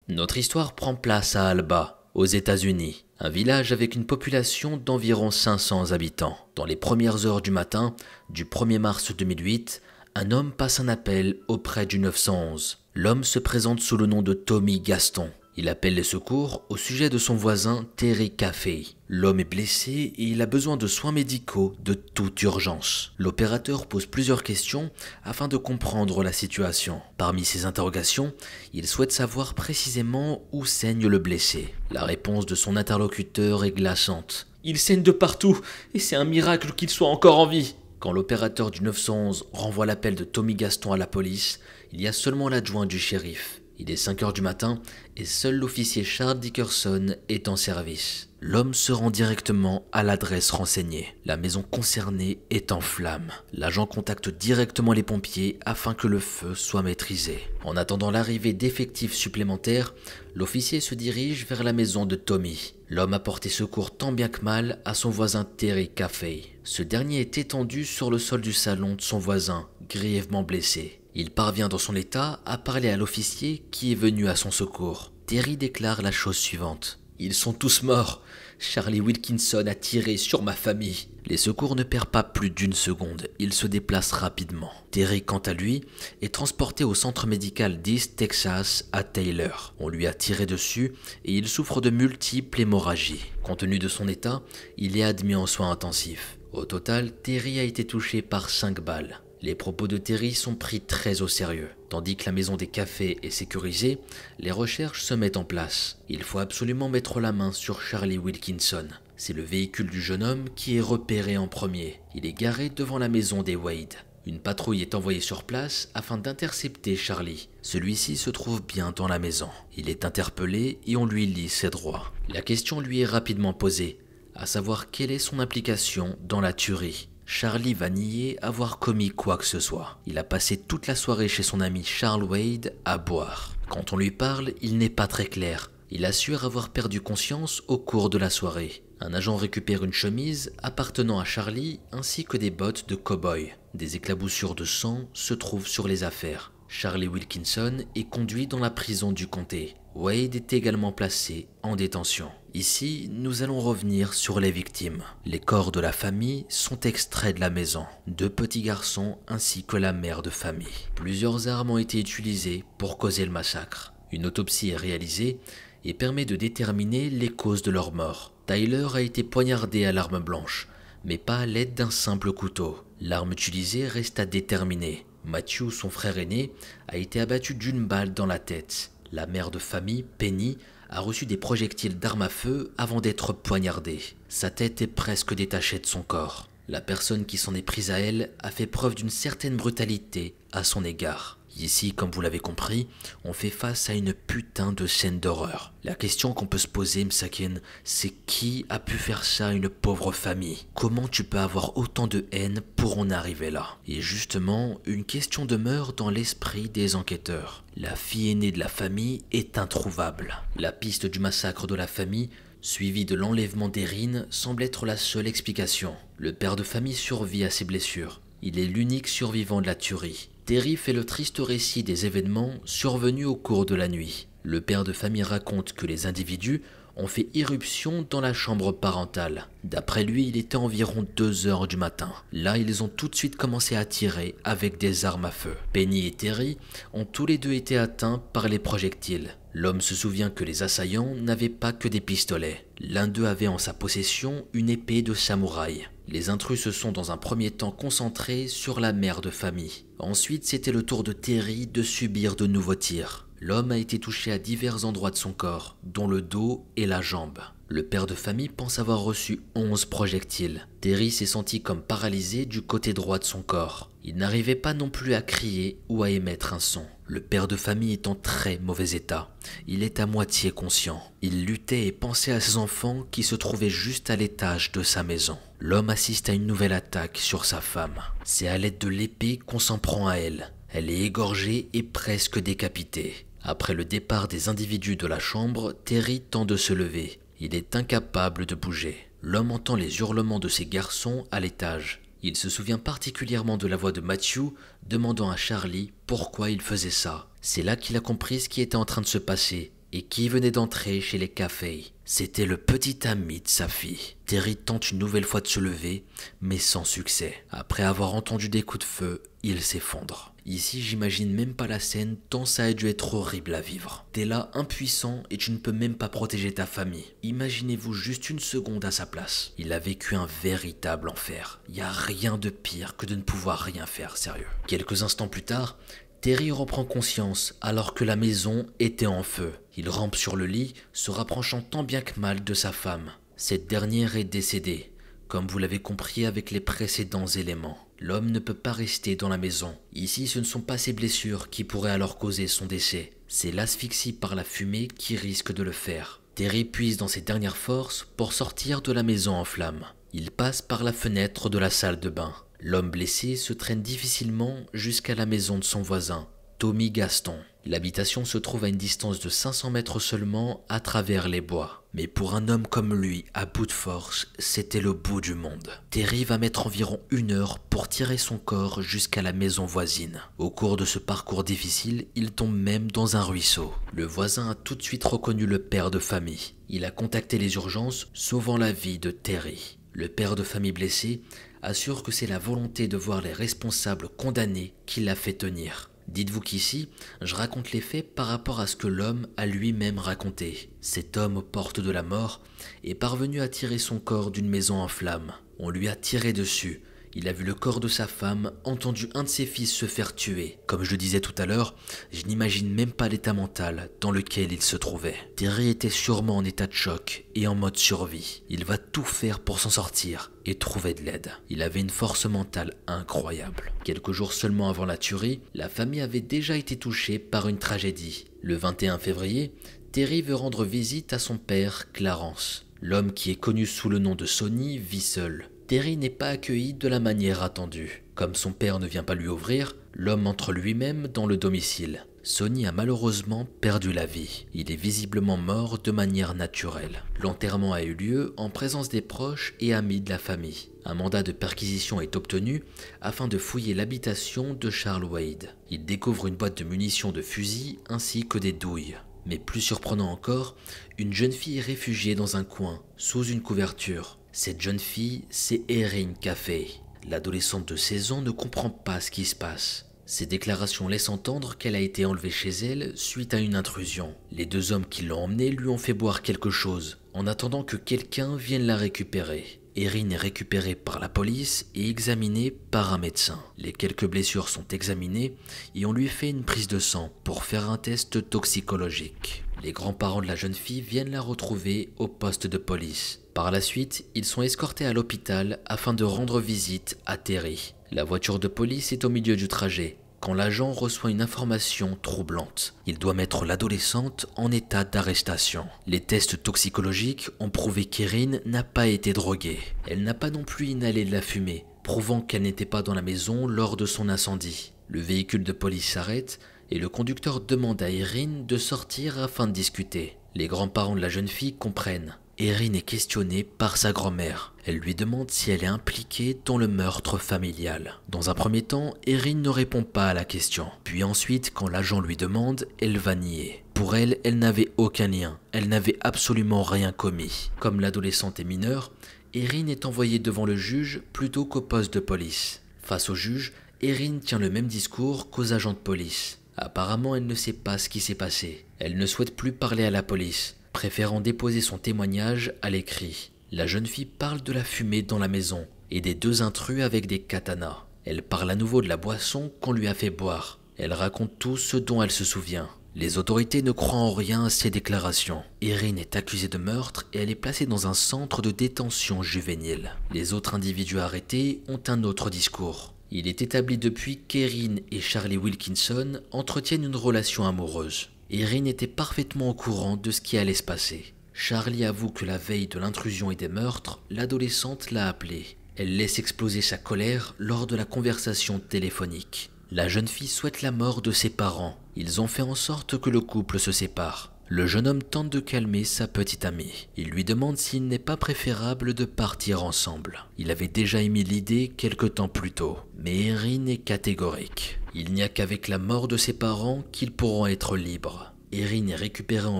Notre histoire prend place à Alba, aux États-Unis, un village avec une population d'environ 500 habitants. Dans les premières heures du matin, du 1er mars 2008, un homme passe un appel auprès du 911. L'homme se présente sous le nom de Tommy Gaston. Il appelle les secours au sujet de son voisin Terry Caffey. L'homme est blessé et il a besoin de soins médicaux de toute urgence. L'opérateur pose plusieurs questions afin de comprendre la situation. Parmi ces interrogations, il souhaite savoir précisément où saigne le blessé. La réponse de son interlocuteur est glaçante. « Il saigne de partout et c'est un miracle qu'il soit encore en vie !» Quand l'opérateur du 911 renvoie l'appel de Tommy Gaston à la police, il y a seulement l'adjoint du shérif. Il est 5 heures du matin et seul l'officier Charles Dickerson est en service. L'homme se rend directement à l'adresse renseignée. La maison concernée est en flammes. L'agent contacte directement les pompiers afin que le feu soit maîtrisé. En attendant l'arrivée d'effectifs supplémentaires, l'officier se dirige vers la maison de Tommy. L'homme a porté secours tant bien que mal à son voisin Terry Caffey. Ce dernier est étendu sur le sol du salon de son voisin, grièvement blessé. Il parvient dans son état à parler à l'officier qui est venu à son secours. Terry déclare la chose suivante. « Ils sont tous morts. Charlie Wilkinson a tiré sur ma famille. » Les secours ne perdent pas plus d'une seconde. Ils se déplacent rapidement. Terry, quant à lui, est transporté au centre médical d'East Texas à Taylor. On lui a tiré dessus et il souffre de multiples hémorragies. Compte tenu de son état, il est admis en soins intensifs. Au total, Terry a été touché par 5 balles. Les propos de Terry sont pris très au sérieux. Tandis que la maison des cafés est sécurisée, les recherches se mettent en place. Il faut absolument mettre la main sur Charlie Wilkinson. C'est le véhicule du jeune homme qui est repéré en premier. Il est garé devant la maison des Wade. Une patrouille est envoyée sur place afin d'intercepter Charlie. Celui-ci se trouve bien dans la maison. Il est interpellé et on lui lie ses droits. La question lui est rapidement posée, à savoir quelle est son implication dans la tuerie. Charlie va nier avoir commis quoi que ce soit. Il a passé toute la soirée chez son ami Charles Wade à boire. Quand on lui parle, il n'est pas très clair. Il assure avoir perdu conscience au cours de la soirée. Un agent récupère une chemise appartenant à Charlie ainsi que des bottes de cow-boy. Des éclaboussures de sang se trouvent sur les affaires. Charlie Wilkinson est conduit dans la prison du comté. Wade est également placé en détention. Ici, nous allons revenir sur les victimes. Les corps de la famille sont extraits de la maison. 2 petits garçons ainsi que la mère de famille. Plusieurs armes ont été utilisées pour causer le massacre. Une autopsie est réalisée et permet de déterminer les causes de leur mort. Tyler a été poignardé à l'arme blanche, mais pas à l'aide d'un simple couteau. L'arme utilisée reste à déterminer. Matthew, son frère aîné, a été abattu d'une balle dans la tête. La mère de famille, Penny, a reçu des projectiles d'armes à feu avant d'être poignardée. Sa tête est presque détachée de son corps. La personne qui s'en est prise à elle a fait preuve d'une certaine brutalité à son égard. Ici, comme vous l'avez compris, on fait face à une putain de scène d'horreur. La question qu'on peut se poser, Msaken, c'est qui a pu faire ça à une pauvre famille? Comment tu peux avoir autant de haine pour en arriver là? Et justement, une question demeure dans l'esprit des enquêteurs. La fille aînée de la famille est introuvable. La piste du massacre de la famille, suivie de l'enlèvement d'Erin, semble être la seule explication. Le père de famille survit à ses blessures. Il est l'unique survivant de la tuerie. Terry fait le triste récit des événements survenus au cours de la nuit. Le père de famille raconte que les individus ont fait irruption dans la chambre parentale. D'après lui, il était environ 2 heures du matin. Là, ils ont tout de suite commencé à tirer avec des armes à feu. Penny et Terry ont tous les deux été atteints par les projectiles. L'homme se souvient que les assaillants n'avaient pas que des pistolets. L'un d'eux avait en sa possession une épée de samouraï. Les intrus se sont dans un premier temps concentrés sur la mère de famille. Ensuite, c'était le tour de Terry de subir de nouveaux tirs. L'homme a été touché à divers endroits de son corps, dont le dos et la jambe. Le père de famille pense avoir reçu 11 projectiles. Terry s'est senti comme paralysé du côté droit de son corps. Il n'arrivait pas non plus à crier ou à émettre un son. Le père de famille est en très mauvais état. Il est à moitié conscient. Il luttait et pensait à ses enfants qui se trouvaient juste à l'étage de sa maison. L'homme assiste à une nouvelle attaque sur sa femme. C'est à l'aide de l'épée qu'on s'en prend à elle. Elle est égorgée et presque décapitée. Après le départ des individus de la chambre, Terry tente de se lever. Il est incapable de bouger. L'homme entend les hurlements de ses garçons à l'étage. Il se souvient particulièrement de la voix de Matthew demandant à Charlie pourquoi il faisait ça. C'est là qu'il a compris ce qui était en train de se passer Et qui venait d'entrer chez les cafés? C'était le petit ami de sa fille. Terry tente une nouvelle fois de se lever, mais sans succès. Après avoir entendu des coups de feu, il s'effondre. Ici, j'imagine même pas la scène, tant ça a dû être horrible à vivre. T'es là, impuissant, et tu ne peux même pas protéger ta famille. Imaginez-vous juste une seconde à sa place. Il a vécu un véritable enfer. Y a rien de pire que de ne pouvoir rien faire, sérieux. Quelques instants plus tard, Terry reprend conscience alors que la maison était en feu. Il rampe sur le lit, se rapprochant tant bien que mal de sa femme. Cette dernière est décédée, comme vous l'avez compris avec les précédents éléments. L'homme ne peut pas rester dans la maison. Ici, ce ne sont pas ses blessures qui pourraient alors causer son décès. C'est l'asphyxie par la fumée qui risque de le faire. Terry puise dans ses dernières forces pour sortir de la maison en flammes. Il passe par la fenêtre de la salle de bain. L'homme blessé se traîne difficilement jusqu'à la maison de son voisin, Tommy Gaston. L'habitation se trouve à une distance de 500 mètres seulement à travers les bois. Mais pour un homme comme lui, à bout de force, c'était le bout du monde. Terry va mettre environ 1 heure pour tirer son corps jusqu'à la maison voisine. Au cours de ce parcours difficile, il tombe même dans un ruisseau. Le voisin a tout de suite reconnu le père de famille. Il a contacté les urgences, sauvant la vie de Terry. Le père de famille blessé assure que c'est la volonté de voir les responsables condamnés qui l'a fait tenir. Dites-vous qu'ici, je raconte les faits par rapport à ce que l'homme a lui-même raconté. Cet homme aux portes de la mort est parvenu à tirer son corps d'une maison en flammes. On lui a tiré dessus. Il a vu le corps de sa femme, entendu un de ses fils se faire tuer. Comme je le disais tout à l'heure, je n'imagine même pas l'état mental dans lequel il se trouvait. Terry était sûrement en état de choc et en mode survie. Il va tout faire pour s'en sortir et trouver de l'aide. Il avait une force mentale incroyable. Quelques jours seulement avant la tuerie, la famille avait déjà été touchée par une tragédie. Le 21 février, Terry veut rendre visite à son père, Clarence. L'homme qui est connu sous le nom de Sonny vit seul. Terry n'est pas accueilli de la manière attendue. Comme son père ne vient pas lui ouvrir, l'homme entre lui-même dans le domicile. Sonny a malheureusement perdu la vie. Il est visiblement mort de manière naturelle. L'enterrement a eu lieu en présence des proches et amis de la famille. Un mandat de perquisition est obtenu afin de fouiller l'habitation de Charles Wade. Il découvre une boîte de munitions de fusil ainsi que des douilles. Mais plus surprenant encore, une jeune fille est réfugiée dans un coin, sous une couverture. Cette jeune fille, c'est Erin Caffey. L'adolescente de 16 ans ne comprend pas ce qui se passe. Ses déclarations laissent entendre qu'elle a été enlevée chez elle suite à une intrusion. Les 2 hommes qui l'ont emmenée lui ont fait boire quelque chose, en attendant que quelqu'un vienne la récupérer. Erin est récupérée par la police et examinée par un médecin. Les quelques blessures sont examinées et on lui fait une prise de sang pour faire un test toxicologique. Les grands-parents de la jeune fille viennent la retrouver au poste de police. Par la suite, ils sont escortés à l'hôpital afin de rendre visite à Terry. La voiture de police est au milieu du trajet quand l'agent reçoit une information troublante. Il doit mettre l'adolescente en état d'arrestation. Les tests toxicologiques ont prouvé qu'Erin n'a pas été droguée. Elle n'a pas non plus inhalé de la fumée, prouvant qu'elle n'était pas dans la maison lors de son incendie. Le véhicule de police s'arrête et le conducteur demande à Erin de sortir afin de discuter. Les grands-parents de la jeune fille comprennent. Erin est questionnée par sa grand-mère. Elle lui demande si elle est impliquée dans le meurtre familial. Dans un premier temps, Erin ne répond pas à la question. Puis ensuite, quand l'agent lui demande, elle va nier. Pour elle, elle n'avait aucun lien. Elle n'avait absolument rien commis. Comme l'adolescente est mineure, Erin est envoyée devant le juge plutôt qu'au poste de police. Face au juge, Erin tient le même discours qu'aux agents de police. Apparemment, elle ne sait pas ce qui s'est passé. Elle ne souhaite plus parler à la police, préférant déposer son témoignage à l'écrit. La jeune fille parle de la fumée dans la maison et des 2 intrus avec des katanas. Elle parle à nouveau de la boisson qu'on lui a fait boire. Elle raconte tout ce dont elle se souvient. Les autorités ne croient en rien à ces déclarations. Erin est accusée de meurtre et elle est placée dans un centre de détention juvénile. Les autres individus arrêtés ont un autre discours. Il est établi depuis qu'Erin et Charlie Wilkinson entretiennent une relation amoureuse. Erin était parfaitement au courant de ce qui allait se passer. Charlie avoue que la veille de l'intrusion et des meurtres, l'adolescente l'a appelé. Elle laisse exploser sa colère lors de la conversation téléphonique. La jeune fille souhaite la mort de ses parents. Ils ont fait en sorte que le couple se sépare. Le jeune homme tente de calmer sa petite amie. Il lui demande s'il n'est pas préférable de partir ensemble. Il avait déjà émis l'idée quelque temps plus tôt. Mais Erin est catégorique. Il n'y a qu'avec la mort de ses parents qu'ils pourront être libres. Erin est récupérée en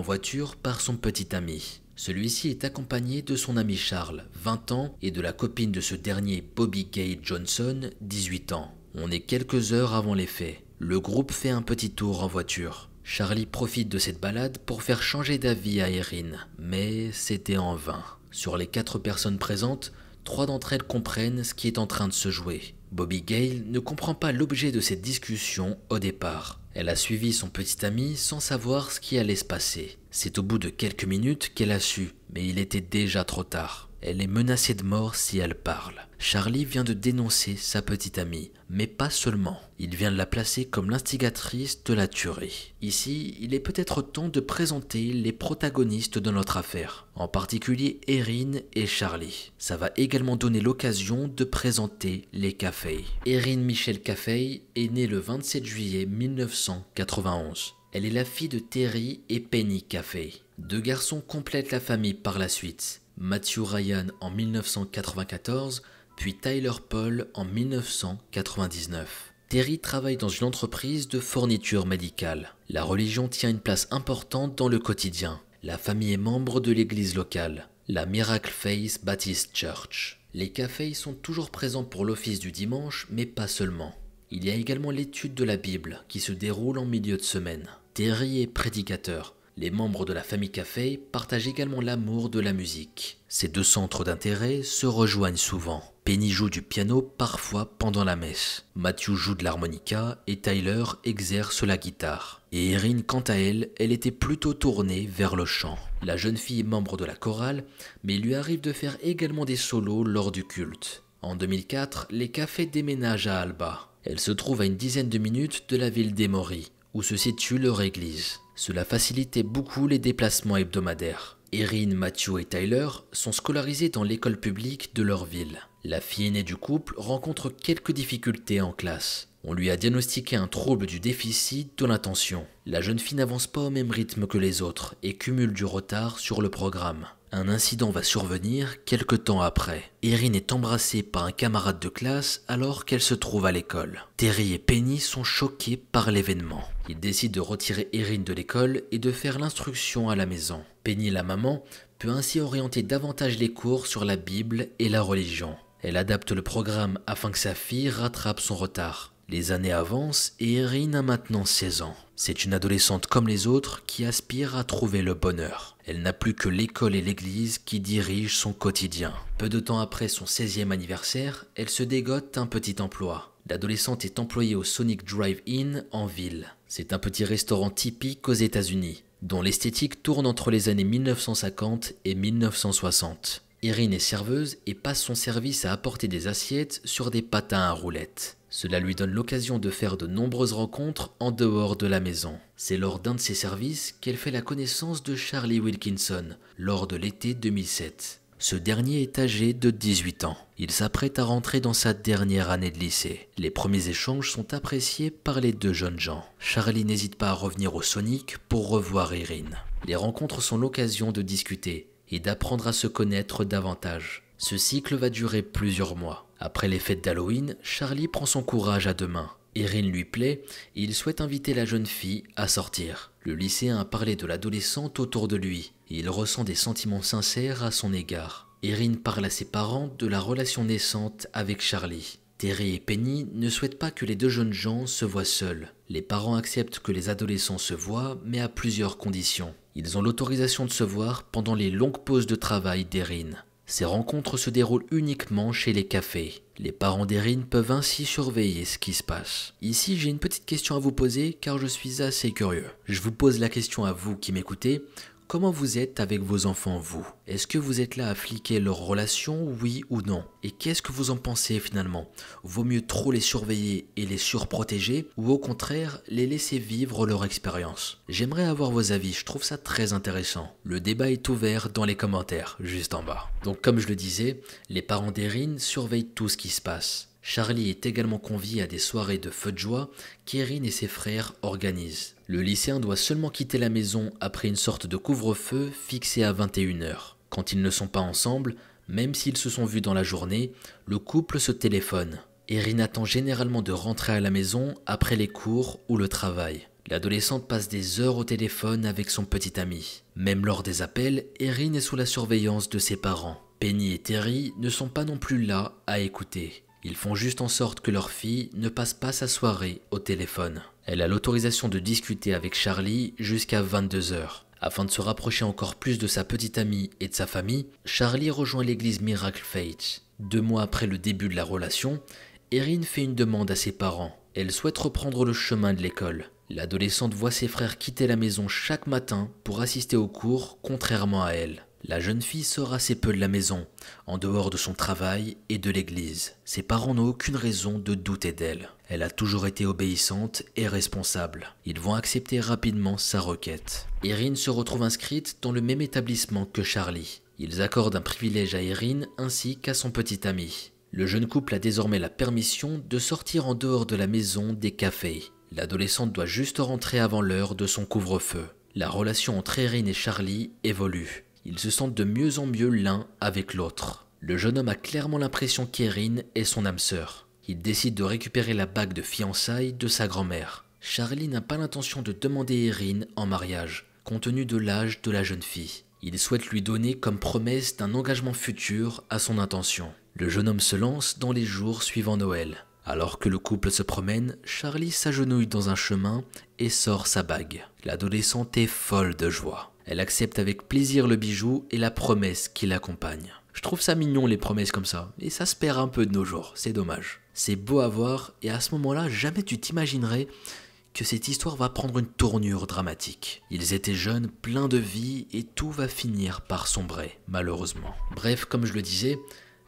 voiture par son petit ami. Celui-ci est accompagné de son ami Charles, 20 ans, et de la copine de ce dernier, Bobby Gay Johnson, 18 ans. On est quelques heures avant les faits. Le groupe fait un petit tour en voiture. Charlie profite de cette balade pour faire changer d'avis à Erin, mais c'était en vain. Sur les 4 personnes présentes, 3 d'entre elles comprennent ce qui est en train de se jouer. Bobby Gale ne comprend pas l'objet de cette discussion au départ. Elle a suivi son petit ami sans savoir ce qui allait se passer. C'est au bout de quelques minutes qu'elle a su, mais il était déjà trop tard. Elle est menacée de mort si elle parle. Charlie vient de dénoncer sa petite amie, mais pas seulement. Il vient de la placer comme l'instigatrice de la tuerie. Ici, il est peut-être temps de présenter les protagonistes de notre affaire, en particulier Erin et Charlie. Ça va également donner l'occasion de présenter les Caffey. Erin Michelle Caffey est née le 27 juillet 1991. Elle est la fille de Terry et Penny Caffey. 2 garçons complètent la famille par la suite. Matthew Ryan en 1994, puis Tyler Paul en 1999. Terry travaille dans une entreprise de fourniture médicale. La religion tient une place importante dans le quotidien. La famille est membre de l'église locale, la Miracle Faith Baptist Church. Les Caffey sont toujours présents pour l'office du dimanche, mais pas seulement. Il y a également l'étude de la Bible qui se déroule en milieu de semaine. Terry est prédicateur. Les membres de la famille Caffey partagent également l'amour de la musique. Ces 2 centres d'intérêt se rejoignent souvent. Penny joue du piano parfois pendant la messe. Matthew joue de l'harmonica et Tyler exerce la guitare. Et Erin, quant à elle, elle était plutôt tournée vers le chant. La jeune fille est membre de la chorale, mais il lui arrive de faire également des solos lors du culte. En 2004, les Caffey déménagent à Alba. Elle se trouve à une dizaine de minutes de la ville d'Emory, où se situe leur église. Cela facilitait beaucoup les déplacements hebdomadaires. Erin, Matthew et Tyler sont scolarisés dans l'école publique de leur ville. La fille aînée du couple rencontre quelques difficultés en classe. On lui a diagnostiqué un trouble du déficit de l'attention. La jeune fille n'avance pas au même rythme que les autres et cumule du retard sur le programme. Un incident va survenir quelque temps après. Erin est embrassée par un camarade de classe alors qu'elle se trouve à l'école. Terry et Penny sont choqués par l'événement. Ils décident de retirer Erin de l'école et de faire l'instruction à la maison. Penny, la maman, peut ainsi orienter davantage les cours sur la Bible et la religion. Elle adapte le programme afin que sa fille rattrape son retard. Les années avancent et Erin a maintenant 16 ans. C'est une adolescente comme les autres qui aspire à trouver le bonheur. Elle n'a plus que l'école et l'église qui dirigent son quotidien. Peu de temps après son 16e anniversaire, elle se dégote un petit emploi. L'adolescente est employée au Sonic Drive-In en ville. C'est un petit restaurant typique aux États-Unis, dont l'esthétique tourne entre les années 1950 et 1960. Erin est serveuse et passe son service à apporter des assiettes sur des patins à roulettes. Cela lui donne l'occasion de faire de nombreuses rencontres en dehors de la maison. C'est lors d'un de ses services qu'elle fait la connaissance de Charlie Wilkinson, lors de l'été 2007. Ce dernier est âgé de 18 ans. Il s'apprête à rentrer dans sa dernière année de lycée. Les premiers échanges sont appréciés par les 2 jeunes gens. Charlie n'hésite pas à revenir au Sonic pour revoir Erin. Les rencontres sont l'occasion de discuter et d'apprendre à se connaître davantage. Ce cycle va durer plusieurs mois. Après les fêtes d'Halloween, Charlie prend son courage à 2 mains. Erin lui plaît et il souhaite inviter la jeune fille à sortir. Le lycéen a parlé de l'adolescente autour de lui et il ressent des sentiments sincères à son égard. Erin parle à ses parents de la relation naissante avec Charlie. Terry et Penny ne souhaitent pas que les 2 jeunes gens se voient seuls. Les parents acceptent que les adolescents se voient, mais à plusieurs conditions. Ils ont l'autorisation de se voir pendant les longues pauses de travail d'Erin. Ces rencontres se déroulent uniquement chez les Caffey. Les parents d'Erin peuvent ainsi surveiller ce qui se passe. Ici, j'ai une petite question à vous poser car je suis assez curieux. Je vous pose la question à vous qui m'écoutez. Comment vous êtes avec vos enfants, vous? Est-ce que vous êtes là à fliquer leur relation, oui ou non? Et qu'est-ce que vous en pensez finalement? Vaut mieux trop les surveiller et les surprotéger ou au contraire les laisser vivre leur expérience? J'aimerais avoir vos avis, je trouve ça très intéressant. Le débat est ouvert dans les commentaires, juste en bas. Donc comme je le disais, les parents d'Erin surveillent tout ce qui se passe. Charlie est également convié à des soirées de feu de joie qu'Erin et ses frères organisent. Le lycéen doit seulement quitter la maison après une sorte de couvre-feu fixé à 21 h. Quand ils ne sont pas ensemble, même s'ils se sont vus dans la journée, le couple se téléphone. Erin attend généralement de rentrer à la maison après les cours ou le travail. L'adolescente passe des heures au téléphone avec son petit ami. Même lors des appels, Erin est sous la surveillance de ses parents. Penny et Terry ne sont pas non plus là à écouter. Ils font juste en sorte que leur fille ne passe pas sa soirée au téléphone. Elle a l'autorisation de discuter avec Charlie jusqu'à 22 heures. Afin de se rapprocher encore plus de sa petite amie et de sa famille, Charlie rejoint l'église Miracle Faith. 2 mois après le début de la relation, Erin fait une demande à ses parents. Elle souhaite reprendre le chemin de l'école. L'adolescente voit ses frères quitter la maison chaque matin pour assister aux cours, contrairement à elle. La jeune fille sort assez peu de la maison, en dehors de son travail et de l'église. Ses parents n'ont aucune raison de douter d'elle. Elle a toujours été obéissante et responsable. Ils vont accepter rapidement sa requête. Erin se retrouve inscrite dans le même établissement que Charlie. Ils accordent un privilège à Erin ainsi qu'à son petit ami. Le jeune couple a désormais la permission de sortir en dehors de la maison des cafés. L'adolescente doit juste rentrer avant l'heure de son couvre-feu. La relation entre Erin et Charlie évolue. Ils se sentent de mieux en mieux l'un avec l'autre. Le jeune homme a clairement l'impression qu'Erin est son âme sœur. Il décide de récupérer la bague de fiançailles de sa grand-mère. Charlie n'a pas l'intention de demander Erin en mariage, compte tenu de l'âge de la jeune fille. Il souhaite lui donner comme promesse d'un engagement futur à son intention. Le jeune homme se lance dans les jours suivant Noël. Alors que le couple se promène, Charlie s'agenouille dans un chemin et sort sa bague. L'adolescente est folle de joie. Elle accepte avec plaisir le bijou et la promesse qui l'accompagne. Je trouve ça mignon les promesses comme ça, et ça se perd un peu de nos jours, c'est dommage. C'est beau à voir, et à ce moment-là, jamais tu t'imaginerais que cette histoire va prendre une tournure dramatique. Ils étaient jeunes, pleins de vie, et tout va finir par sombrer, malheureusement. Bref, comme je le disais,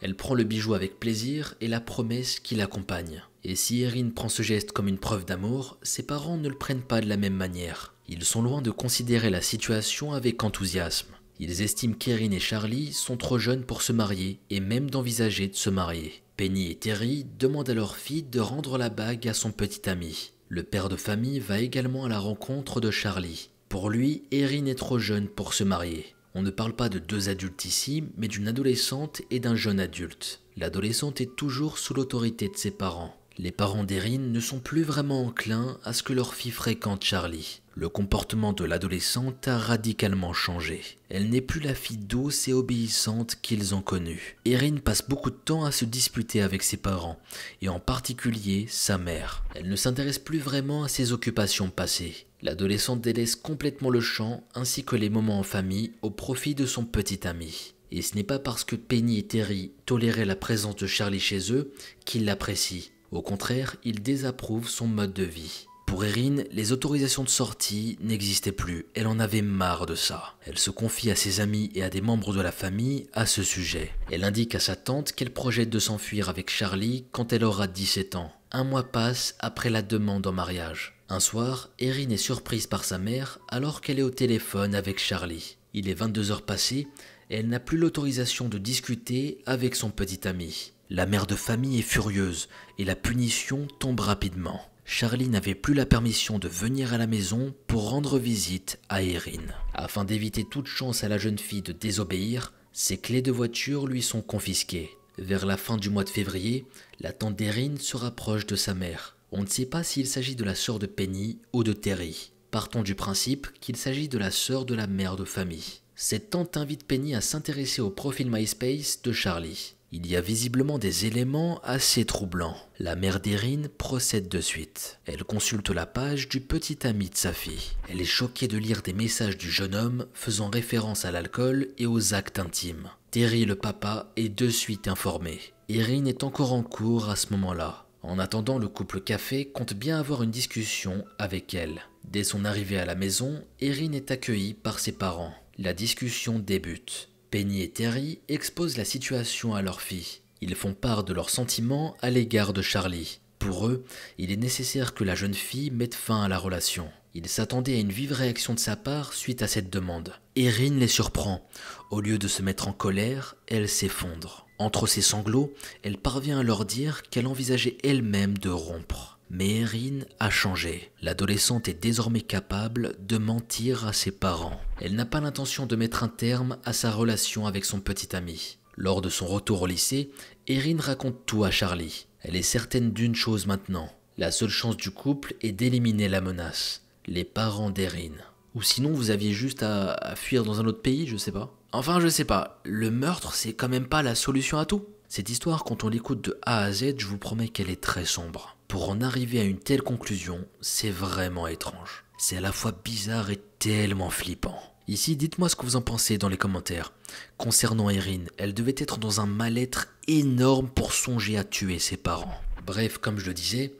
elle prend le bijou avec plaisir et la promesse qui l'accompagne. Et si Erin prend ce geste comme une preuve d'amour, ses parents ne le prennent pas de la même manière. Ils sont loin de considérer la situation avec enthousiasme. Ils estiment qu'Erin et Charlie sont trop jeunes pour se marier et même d'envisager de se marier. Penny et Terry demandent à leur fille de rendre la bague à son petit ami. Le père de famille va également à la rencontre de Charlie. Pour lui, Erin est trop jeune pour se marier. On ne parle pas de 2 adultes ici, mais d'une adolescente et d'un jeune adulte. L'adolescente est toujours sous l'autorité de ses parents. Les parents d'Erin ne sont plus vraiment enclins à ce que leur fille fréquente Charlie. Le comportement de l'adolescente a radicalement changé. Elle n'est plus la fille douce et obéissante qu'ils ont connue. Erin passe beaucoup de temps à se disputer avec ses parents, et en particulier sa mère. Elle ne s'intéresse plus vraiment à ses occupations passées. L'adolescente délaisse complètement le chant ainsi que les moments en famille au profit de son petit ami. Et ce n'est pas parce que Penny et Terry toléraient la présence de Charlie chez eux qu'ils l'apprécient. Au contraire, ils désapprouvent son mode de vie. Pour Erin, les autorisations de sortie n'existaient plus. Elle en avait marre de ça. Elle se confie à ses amis et à des membres de la famille à ce sujet. Elle indique à sa tante qu'elle projette de s'enfuir avec Charlie quand elle aura 17 ans. 1 mois passe après la demande en mariage. Un soir, Erin est surprise par sa mère alors qu'elle est au téléphone avec Charlie. Il est 22 heures passées et elle n'a plus l'autorisation de discuter avec son petit ami. La mère de famille est furieuse et la punition tombe rapidement. Charlie n'avait plus la permission de venir à la maison pour rendre visite à Erin. Afin d'éviter toute chance à la jeune fille de désobéir, ses clés de voiture lui sont confisquées. Vers la fin du mois de février, la tante d'Erin se rapproche de sa mère. On ne sait pas s'il s'agit de la sœur de Penny ou de Terry. Partons du principe qu'il s'agit de la sœur de la mère de famille. Cette tante invite Penny à s'intéresser au profil MySpace de Charlie. Il y a visiblement des éléments assez troublants. La mère d'Erin procède de suite. Elle consulte la page du petit ami de sa fille. Elle est choquée de lire des messages du jeune homme faisant référence à l'alcool et aux actes intimes. Terry, le papa, est de suite informé. Erin est encore en cours à ce moment-là. En attendant, le couple café compte bien avoir une discussion avec elle. Dès son arrivée à la maison, Erin est accueillie par ses parents. La discussion débute. Penny et Terry exposent la situation à leur fille. Ils font part de leurs sentiments à l'égard de Charlie. Pour eux, il est nécessaire que la jeune fille mette fin à la relation. Ils s'attendaient à une vive réaction de sa part suite à cette demande. Erin les surprend. Au lieu de se mettre en colère, elle s'effondre. Entre ses sanglots, elle parvient à leur dire qu'elle envisageait elle-même de rompre. Mais Erin a changé. L'adolescente est désormais capable de mentir à ses parents. Elle n'a pas l'intention de mettre un terme à sa relation avec son petit ami. Lors de son retour au lycée, Erin raconte tout à Charlie. Elle est certaine d'une chose maintenant. La seule chance du couple est d'éliminer la menace. les parents d'Erin. Ou sinon vous aviez juste à fuir dans un autre pays, je sais pas. Enfin je sais pas, le meurtre c'est quand même pas la solution à tout. Cette histoire, quand on l'écoute de A à Z, je vous promets qu'elle est très sombre. Pour en arriver à une telle conclusion, c'est vraiment étrange. C'est à la fois bizarre et tellement flippant. Ici, dites-moi ce que vous en pensez dans les commentaires. Concernant Erin, elle devait être dans un mal-être énorme pour songer à tuer ses parents. Bref, comme je le disais,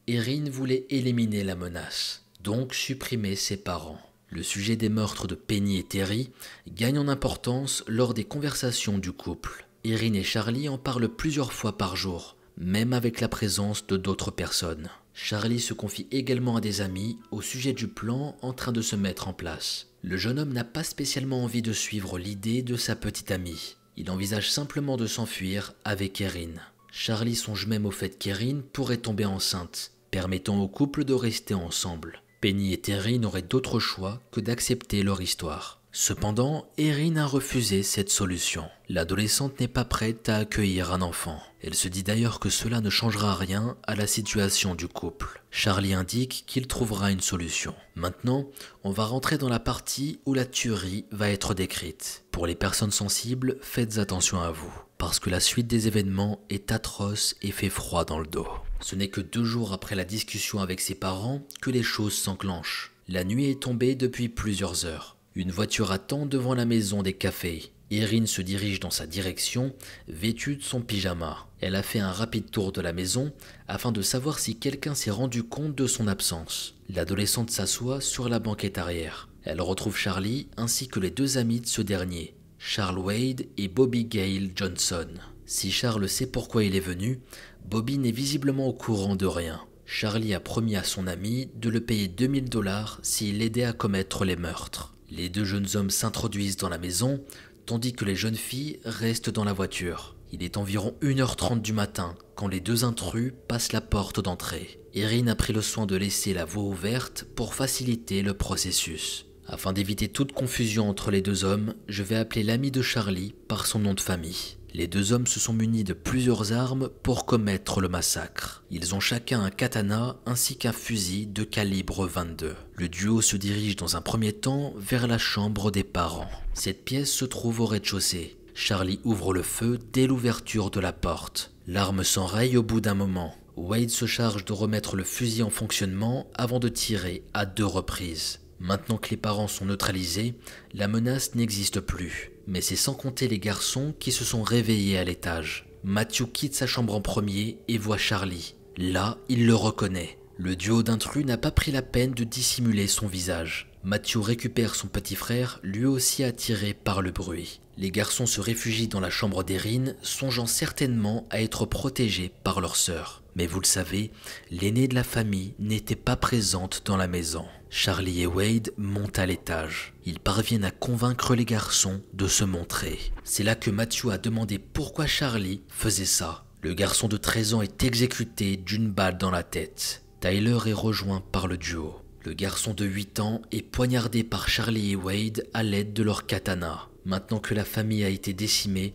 Erin voulait éliminer la menace, donc supprimer ses parents. Le sujet des meurtres de Penny et Terry gagne en importance lors des conversations du couple. Erin et Charlie en parlent plusieurs fois par jour, même avec la présence de d'autres personnes. Charlie se confie également à des amis au sujet du plan en train de se mettre en place. Le jeune homme n'a pas spécialement envie de suivre l'idée de sa petite amie. Il envisage simplement de s'enfuir avec Erin. Charlie songe même au fait qu'Erin pourrait tomber enceinte, permettant au couple de rester ensemble. Penny et Terry n'auraient d'autre choix que d'accepter leur histoire. Cependant, Erin a refusé cette solution. L'adolescente n'est pas prête à accueillir un enfant. Elle se dit d'ailleurs que cela ne changera rien à la situation du couple. Charlie indique qu'il trouvera une solution. Maintenant, on va rentrer dans la partie où la tuerie va être décrite. Pour les personnes sensibles, faites attention à vous, parce que la suite des événements est atroce et fait froid dans le dos. Ce n'est que 2 jours après la discussion avec ses parents que les choses s'enclenchent. La nuit est tombée depuis plusieurs heures. Une voiture attend devant la maison des cafés. Erin se dirige dans sa direction, vêtue de son pyjama. Elle a fait un rapide tour de la maison afin de savoir si quelqu'un s'est rendu compte de son absence. L'adolescente s'assoit sur la banquette arrière. Elle retrouve Charlie ainsi que les 2 amis de ce dernier, Charles Wade et Bobby Gale Johnson. Si Charles sait pourquoi il est venu, Bobby n'est visiblement au courant de rien. Charlie a promis à son ami de le payer 2000 $ s'il l'aidait à commettre les meurtres. Les 2 jeunes hommes s'introduisent dans la maison, tandis que les jeunes filles restent dans la voiture. Il est environ 1h30 du matin quand les 2 intrus passent la porte d'entrée. Erin a pris le soin de laisser la voie ouverte pour faciliter le processus. Afin d'éviter toute confusion entre les 2 hommes, je vais appeler l'ami de Charlie par son nom de famille. Les 2 hommes se sont munis de plusieurs armes pour commettre le massacre. Ils ont chacun un katana ainsi qu'un fusil de calibre 22. Le duo se dirige dans un premier temps vers la chambre des parents. Cette pièce se trouve au rez-de-chaussée. Charlie ouvre le feu dès l'ouverture de la porte. L'arme s'enraye au bout d'un moment. Wade se charge de remettre le fusil en fonctionnement avant de tirer à 2 reprises. Maintenant que les parents sont neutralisés, la menace n'existe plus. Mais c'est sans compter les garçons qui se sont réveillés à l'étage. Matthew quitte sa chambre en premier et voit Charlie. Là, il le reconnaît. Le duo d'intrus n'a pas pris la peine de dissimuler son visage. Matthew récupère son petit frère, lui aussi attiré par le bruit. Les garçons se réfugient dans la chambre d'Erin, songeant certainement à être protégés par leur sœur. Mais vous le savez, l'aînée de la famille n'était pas présente dans la maison. Charlie et Wade montent à l'étage. Ils parviennent à convaincre les garçons de se montrer. C'est là que Matthew a demandé pourquoi Charlie faisait ça. Le garçon de 13 ans est exécuté d'une balle dans la tête. Tyler est rejoint par le duo. Le garçon de 8 ans est poignardé par Charlie et Wade à l'aide de leur katana. Maintenant que la famille a été décimée,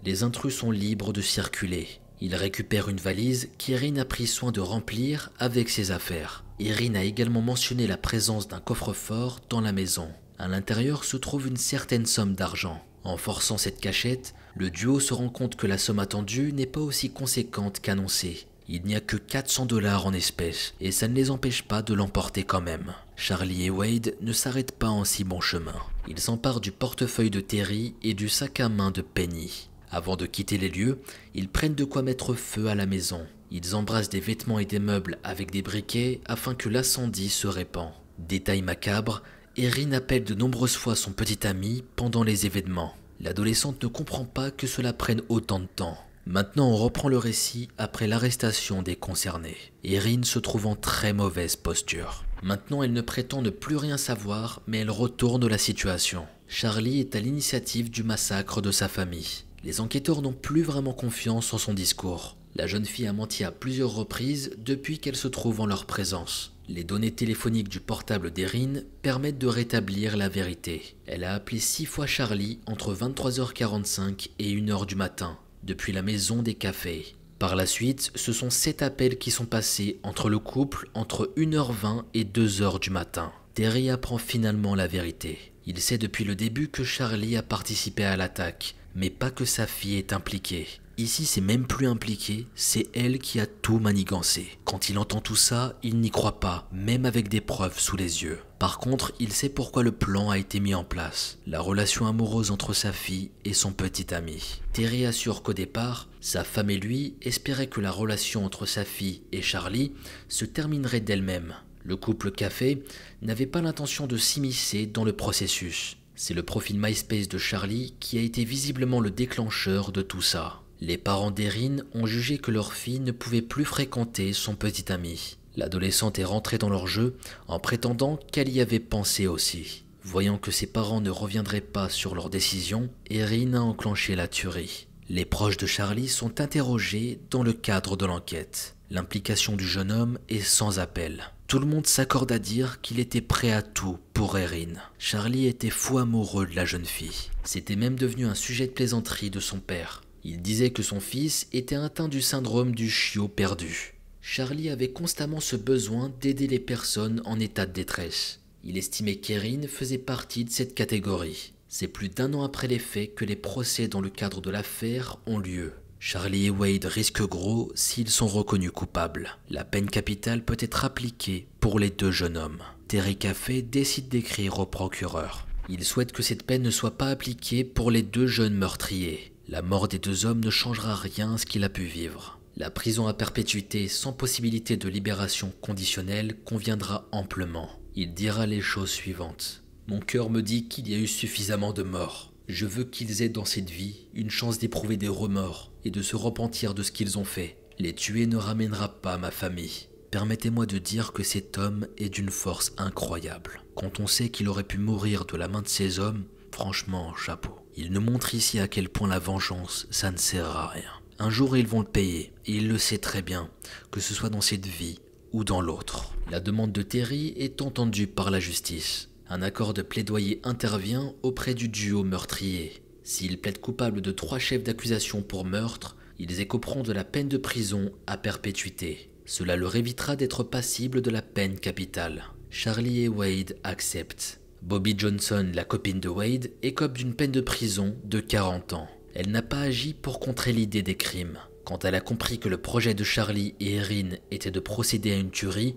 les intrus sont libres de circuler. Ils récupèrent une valise qu'Erin a pris soin de remplir avec ses affaires. Erin a également mentionné la présence d'un coffre-fort dans la maison. À l'intérieur se trouve une certaine somme d'argent. En forçant cette cachette, le duo se rend compte que la somme attendue n'est pas aussi conséquente qu'annoncée. Il n'y a que 400 $ en espèces, et ça ne les empêche pas de l'emporter quand même. Charlie et Wade ne s'arrêtent pas en si bon chemin. Ils s'emparent du portefeuille de Terry et du sac à main de Penny. Avant de quitter les lieux, ils prennent de quoi mettre feu à la maison. Ils embrassent des vêtements et des meubles avec des briquets afin que l'incendie se répand. Détail macabre, Erin appelle de nombreuses fois son petit ami pendant les événements. L'adolescente ne comprend pas que cela prenne autant de temps. Maintenant, on reprend le récit après l'arrestation des concernés. Erin se trouve en très mauvaise posture. Maintenant, elle ne prétend ne plus rien savoir, mais elle retourne la situation. Charlie est à l'initiative du massacre de sa famille. Les enquêteurs n'ont plus vraiment confiance en son discours. La jeune fille a menti à plusieurs reprises depuis qu'elle se trouve en leur présence. Les données téléphoniques du portable d'Erin permettent de rétablir la vérité. Elle a appelé 6 fois Charlie entre 23h45 et 1h du matin, depuis la maison des cafés. Par la suite, ce sont 7 appels qui sont passés entre le couple entre 1h20 et 2h du matin. Terry apprend finalement la vérité. Il sait depuis le début que Charlie a participé à l'attaque, mais pas que sa fille est impliquée. Ici, c'est même plus impliqué, c'est elle qui a tout manigancé. Quand il entend tout ça, il n'y croit pas, même avec des preuves sous les yeux. Par contre, il sait pourquoi le plan a été mis en place. La relation amoureuse entre sa fille et son petit ami. Terry assure qu'au départ, sa femme et lui espéraient que la relation entre sa fille et Charlie se terminerait d'elle-même. Le couple café n'avait pas l'intention de s'immiscer dans le processus. C'est le profil MySpace de Charlie qui a été visiblement le déclencheur de tout ça. Les parents d'Erin ont jugé que leur fille ne pouvait plus fréquenter son petit ami. L'adolescente est rentrée dans leur jeu en prétendant qu'elle y avait pensé aussi. Voyant que ses parents ne reviendraient pas sur leur décision, Erin a enclenché la tuerie. Les proches de Charlie sont interrogés dans le cadre de l'enquête. L'implication du jeune homme est sans appel. Tout le monde s'accorde à dire qu'il était prêt à tout pour Erin. Charlie était fou amoureux de la jeune fille. C'était même devenu un sujet de plaisanterie de son père. Il disait que son fils était atteint du syndrome du chiot perdu. Charlie avait constamment ce besoin d'aider les personnes en état de détresse. Il estimait qu'Erin faisait partie de cette catégorie. C'est plus d'1 an après les faits que les procès dans le cadre de l'affaire ont lieu. Charlie et Wade risquent gros s'ils sont reconnus coupables. La peine capitale peut être appliquée pour les 2 jeunes hommes. Terry Café décide d'écrire au procureur. Il souhaite que cette peine ne soit pas appliquée pour les 2 jeunes meurtriers. La mort des 2 hommes ne changera rien à ce qu'il a pu vivre. La prison à perpétuité sans possibilité de libération conditionnelle conviendra amplement. Il dira les choses suivantes. « Mon cœur me dit qu'il y a eu suffisamment de morts. Je veux qu'ils aient dans cette vie une chance d'éprouver des remords et de se repentir de ce qu'ils ont fait. Les tuer ne ramènera pas ma famille. Permettez-moi de dire que cet homme est d'une force incroyable. Quand on sait qu'il aurait pu mourir de la main de ces hommes, franchement, chapeau. Il nous montre ici à quel point la vengeance, ça ne sert à rien. Un jour, ils vont le payer, et il le sait très bien, que ce soit dans cette vie ou dans l'autre. » La demande de Terry est entendue par la justice. Un accord de plaidoyer intervient auprès du duo meurtrier. S'ils plaident coupables de 3 chefs d'accusation pour meurtre, ils écoperont de la peine de prison à perpétuité. Cela leur évitera d'être passibles de la peine capitale. Charlie et Wade acceptent. Bobby Johnson, la copine de Wade, écope d'une peine de prison de 40 ans. Elle n'a pas agi pour contrer l'idée des crimes. Quand elle a compris que le projet de Charlie et Erin était de procéder à une tuerie,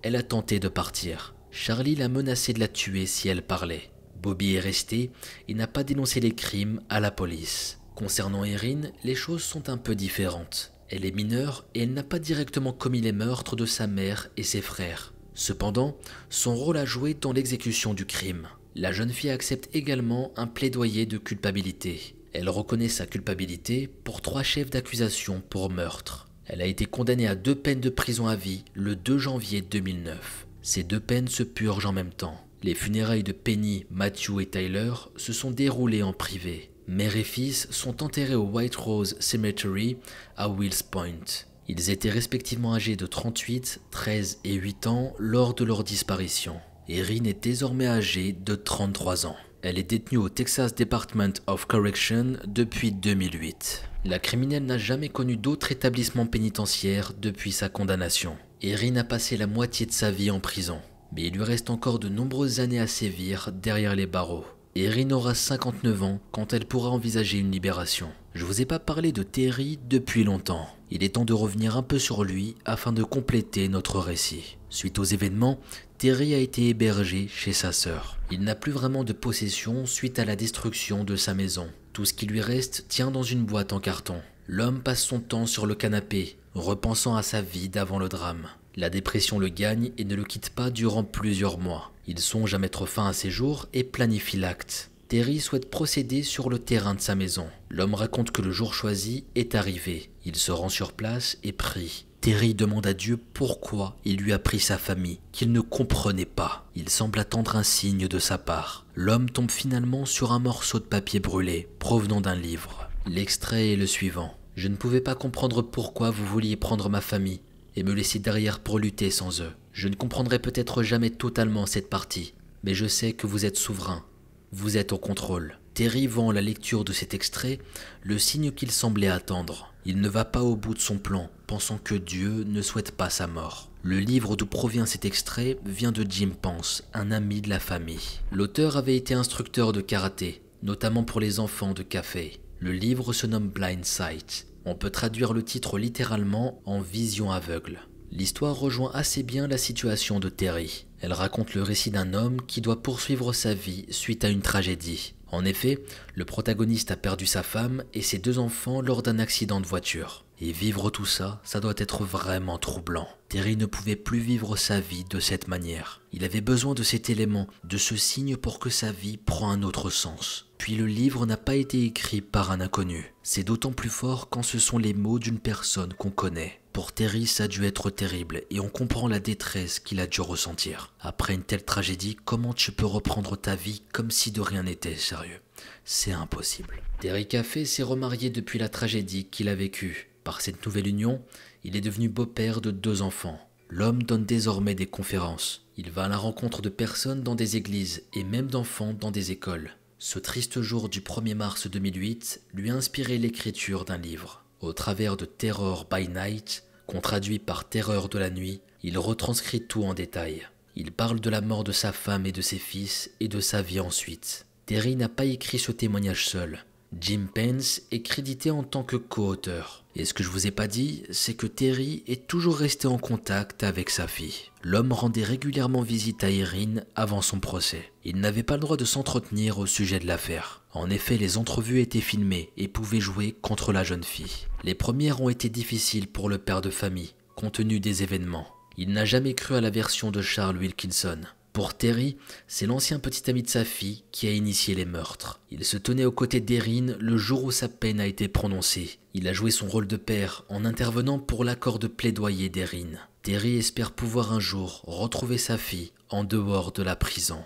elle a tenté de partir. Charlie l'a menacé de la tuer si elle parlait. Bobby est resté et n'a pas dénoncé les crimes à la police. Concernant Erin, les choses sont un peu différentes. Elle est mineure et elle n'a pas directement commis les meurtres de sa mère et ses frères. Cependant, son rôle a joué dans l'exécution du crime. La jeune fille accepte également un plaidoyer de culpabilité. Elle reconnaît sa culpabilité pour 3 chefs d'accusation pour meurtre. Elle a été condamnée à 2 peines de prison à vie le 2 janvier 2009. Ces 2 peines se purgent en même temps. Les funérailles de Penny, Matthew et Tyler se sont déroulées en privé. Mère et fils sont enterrés au White Rose Cemetery à Wills Point. Ils étaient respectivement âgés de 38, 13 et 8 ans lors de leur disparition. Erin est désormais âgée de 33 ans. Elle est détenue au Texas Department of Correction depuis 2008. La criminelle n'a jamais connu d'autre établissement pénitentiaire depuis sa condamnation. Erin a passé la moitié de sa vie en prison, mais il lui reste encore de nombreuses années à sévir derrière les barreaux. Erin aura 59 ans quand elle pourra envisager une libération. Je vous ai pas parlé de Terry depuis longtemps. Il est temps de revenir un peu sur lui afin de compléter notre récit. Suite aux événements, Terry a été hébergé chez sa sœur. Il n'a plus vraiment de possession suite à la destruction de sa maison. Tout ce qui lui reste tient dans une boîte en carton. L'homme passe son temps sur le canapé, repensant à sa vie d'avant le drame. La dépression le gagne et ne le quitte pas durant plusieurs mois. Il songe à mettre fin à ses jours et planifie l'acte. Terry souhaite procéder sur le terrain de sa maison. L'homme raconte que le jour choisi est arrivé. Il se rend sur place et prie. Terry demande à Dieu pourquoi il lui a pris sa famille, qu'il ne comprenait pas. Il semble attendre un signe de sa part. L'homme tombe finalement sur un morceau de papier brûlé, provenant d'un livre. L'extrait est le suivant. « Je ne pouvais pas comprendre pourquoi vous vouliez prendre ma famille et me laisser derrière pour lutter sans eux. Je ne comprendrai peut-être jamais totalement cette partie, mais je sais que vous êtes souverain. Vous êtes au contrôle. Terry voit en la lecture de cet extrait le signe qu'il semblait attendre. Il ne va pas au bout de son plan, pensant que Dieu ne souhaite pas sa mort. Le livre d'où provient cet extrait vient de Jim Pense, un ami de la famille. L'auteur avait été instructeur de karaté, notamment pour les enfants de café. Le livre se nomme Blind Sight. On peut traduire le titre littéralement en vision aveugle. L'histoire rejoint assez bien la situation de Terry. Elle raconte le récit d'un homme qui doit poursuivre sa vie suite à une tragédie. En effet, le protagoniste a perdu sa femme et ses 2 enfants lors d'un accident de voiture. Et vivre tout ça, ça doit être vraiment troublant. Terry ne pouvait plus vivre sa vie de cette manière. Il avait besoin de cet élément, de ce signe pour que sa vie prenne un autre sens. Puis le livre n'a pas été écrit par un inconnu. C'est d'autant plus fort quand ce sont les mots d'une personne qu'on connaît. Pour Terry, ça a dû être terrible et on comprend la détresse qu'il a dû ressentir. Après une telle tragédie, comment tu peux reprendre ta vie comme si de rien n'était, sérieux? C'est impossible. Terry Café s'est remarié depuis la tragédie qu'il a vécue. Par cette nouvelle union, il est devenu beau-père de 2 enfants. L'homme donne désormais des conférences. Il va à la rencontre de personnes dans des églises et même d'enfants dans des écoles. Ce triste jour du 1er mars 2008 lui a inspiré l'écriture d'un livre. Au travers de Terror by Night, qu'on traduit par Terreur de la nuit, il retranscrit tout en détail. Il parle de la mort de sa femme et de ses fils et de sa vie ensuite. Terry n'a pas écrit ce témoignage seul. Jim Pense est crédité en tant que co-auteur. Et ce que je vous ai pas dit, c'est que Terry est toujours resté en contact avec sa fille. L'homme rendait régulièrement visite à Erin avant son procès. Il n'avait pas le droit de s'entretenir au sujet de l'affaire. En effet, les entrevues étaient filmées et pouvaient jouer contre la jeune fille. Les premières ont été difficiles pour le père de famille, compte tenu des événements. Il n'a jamais cru à la version de Charles Wilkinson. Pour Terry, c'est l'ancien petit ami de sa fille qui a initié les meurtres. Il se tenait aux côtés d'Erin le jour où sa peine a été prononcée. Il a joué son rôle de père en intervenant pour l'accord de plaidoyer d'Erin. Terry espère pouvoir un jour retrouver sa fille en dehors de la prison.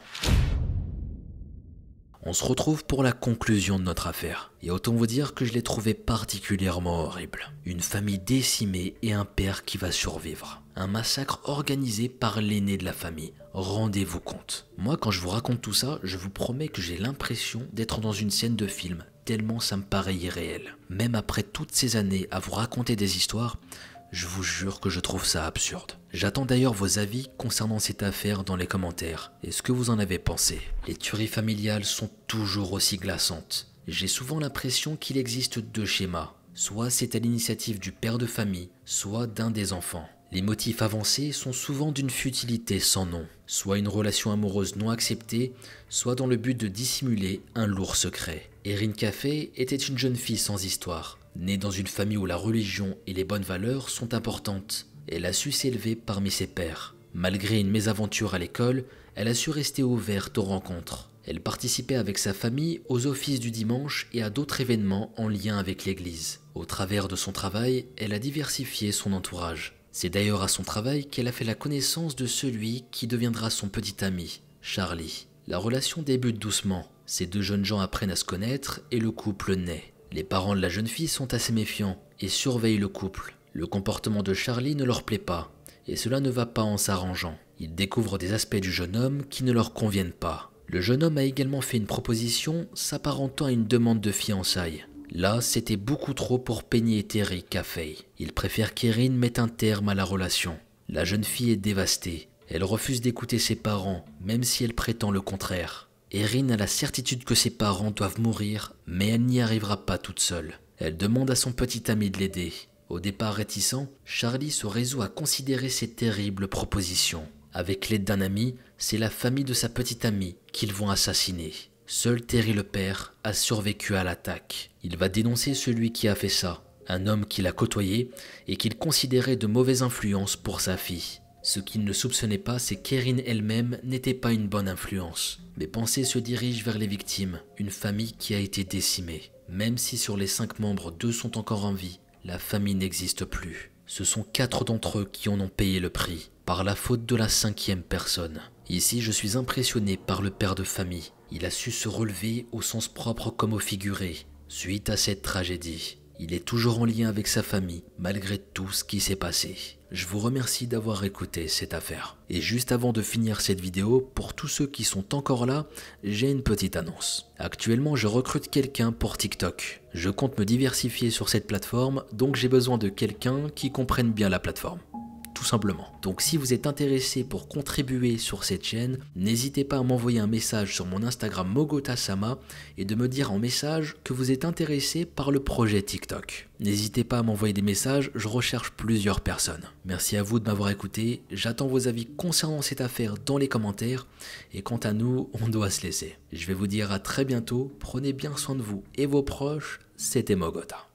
On se retrouve pour la conclusion de notre affaire. Et autant vous dire que je l'ai trouvé particulièrement horrible. Une famille décimée et un père qui va survivre. Un massacre organisé par l'aîné de la famille. Rendez-vous compte. Moi, quand je vous raconte tout ça, je vous promets que j'ai l'impression d'être dans une scène de film, tellement ça me paraît irréel. Même après toutes ces années à vous raconter des histoires, je vous jure que je trouve ça absurde. J'attends d'ailleurs vos avis concernant cette affaire dans les commentaires. Et ce que vous en avez pensé. Les tueries familiales sont toujours aussi glaçantes. J'ai souvent l'impression qu'il existe 2 schémas. Soit c'est à l'initiative du père de famille, soit d'un des enfants. Les motifs avancés sont souvent d'une futilité sans nom. Soit une relation amoureuse non acceptée, soit dans le but de dissimuler un lourd secret. Erin Café était une jeune fille sans histoire. Née dans une famille où la religion et les bonnes valeurs sont importantes, elle a su s'élever parmi ses pairs. Malgré une mésaventure à l'école, elle a su rester ouverte aux rencontres. Elle participait avec sa famille aux offices du dimanche et à d'autres événements en lien avec l'église. Au travers de son travail, elle a diversifié son entourage. C'est d'ailleurs à son travail qu'elle a fait la connaissance de celui qui deviendra son petit ami, Charlie. La relation débute doucement. Ces 2 jeunes gens apprennent à se connaître et le couple naît. Les parents de la jeune fille sont assez méfiants et surveillent le couple. Le comportement de Charlie ne leur plaît pas, et cela ne va pas en s'arrangeant. Ils découvrent des aspects du jeune homme qui ne leur conviennent pas. Le jeune homme a également fait une proposition s'apparentant à une demande de fiançailles. Là, c'était beaucoup trop pour peigner Terry Café. Il préfère qu'Erin mette un terme à la relation. La jeune fille est dévastée. Elle refuse d'écouter ses parents, même si elle prétend le contraire. Erin a la certitude que ses parents doivent mourir, mais elle n'y arrivera pas toute seule. Elle demande à son petit ami de l'aider. Au départ réticent, Charlie se résout à considérer ces terribles propositions. Avec l'aide d'un ami, c'est la famille de sa petite amie qu'ils vont assassiner. Seul Terry le père a survécu à l'attaque. Il va dénoncer celui qui a fait ça, un homme qu'il a côtoyé et qu'il considérait de mauvaise influence pour sa fille. Ce qu'il ne soupçonnait pas, c'est qu'Erin elle-même n'était pas une bonne influence. Mes pensées se dirigent vers les victimes, une famille qui a été décimée. Même si sur les 5 membres, 2 sont encore en vie, la famille n'existe plus. Ce sont 4 d'entre eux qui en ont payé le prix, par la faute de la 5e personne. Ici, je suis impressionné par le père de famille. Il a su se relever au sens propre comme au figuré, suite à cette tragédie. Il est toujours en lien avec sa famille, malgré tout ce qui s'est passé. Je vous remercie d'avoir écouté cette affaire. Et juste avant de finir cette vidéo, pour tous ceux qui sont encore là, j'ai une petite annonce. Actuellement, je recrute quelqu'un pour TikTok. Je compte me diversifier sur cette plateforme, donc j'ai besoin de quelqu'un qui comprenne bien la plateforme. Tout simplement. Donc si vous êtes intéressé pour contribuer sur cette chaîne, n'hésitez pas à m'envoyer un message sur mon Instagram Mogotasama et de me dire en message que vous êtes intéressé par le projet TikTok. N'hésitez pas à m'envoyer des messages, je recherche plusieurs personnes. Merci à vous de m'avoir écouté, j'attends vos avis concernant cette affaire dans les commentaires et quant à nous, on doit se laisser. Je vais vous dire à très bientôt, prenez bien soin de vous et vos proches, c'était Mogota.